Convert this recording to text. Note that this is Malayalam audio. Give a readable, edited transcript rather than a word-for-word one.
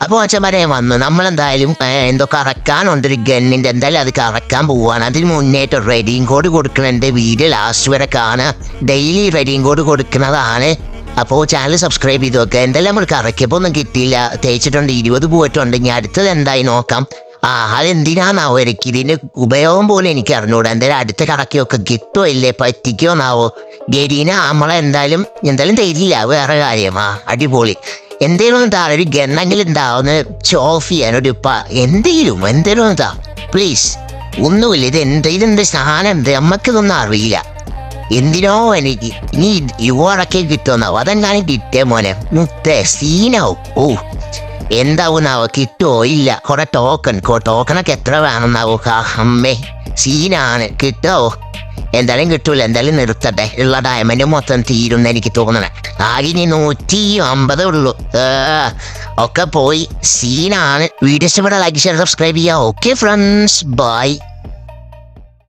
അപ്പോൾ അച്ഛന്മാരെ വന്നു നമ്മളെന്തായാലും എന്തോ കറക്കാനുണ്ട് ഒരു ഗണ്ണിൻ്റെ, എന്തായാലും അത് കറക്കാൻ പോവുകയാണ്. അതിന് മുന്നേറ്റ് റെഡിയും കോഡ് കൊടുക്കുന്നുണ്ട്. വീഡിയോ ലാസ്റ്റ് വരെ കാണുക. ഡെയിലി റെഡിയും കോഡ് കൊടുക്കുന്നതാണ്. അപ്പോൾ ചാനൽ സബ്സ്ക്രൈബ് ചെയ്ത് നോക്കുക. എന്തായാലും നമ്മൾ കറക്കിയപ്പോൾ ഒന്നും കിട്ടിയില്ല, തേച്ചിട്ടുണ്ട് 20 പോയിട്ടുണ്ട്. ഇനി അടുത്തത് എന്തായി നോക്കാം. അതെന്തിനാന്നാവോ എനിക്ക് ഇതിൻ്റെ ഉപയോഗം പോലും എനിക്ക് അറിഞ്ഞൂടാ. എന്തായാലും അടുത്ത കറക്കിയൊക്കെ കിട്ടുമോ ഇല്ലേ, പറ്റിക്കോന്നാവോ. ഗരീന എന്തായാലും തരില്ല, വേറെ കാര്യമാ. അടിപൊളി. എന്തെങ്കിലും എന്താ ഒരു ഗണ്ണെങ്കിലും ഉണ്ടാവുന്ന ഓഫ് ചെയ്യാൻ എന്തെങ്കിലും എന്താ പ്ലീസ്. ഒന്നുമില്ല, ഇതെന്ത് സാധനം എന്ത് നമുക്കിതൊന്നും അറിയില്ല. എന്തിനോ എനിക്ക് ഇനി യുവടക്കെ കിട്ടുമെന്നാവും. അതെങ്ങാനും കിട്ടിയ മോനെ മുത്തേ സീനാവും. എന്താവുന്നാവോ, കിട്ടുമോ ഇല്ല. കുറെ ടോക്കണൊക്കെ എത്ര വേണമെന്നാവോ. അമ്മേ സീനാണ്. കിട്ടുമോ? എന്തായാലും കിട്ടൂല. എന്തായാലും നിർത്തട്ടെ. ഉള്ള ഡയമണ്ട് മൊത്തം തീരുമെന്ന് എനിക്ക് തോന്നണേ. ആകെ ഇനി 150 ഉള്ളൂ. ഒക്കെ പോയി. സീനാണ്. വീഡിയോസ് ഇവിടെ ലൈക്ക് ഷെയർ സബ്സ്ക്രൈബ് ചെയ്യുക. Okay friends, by.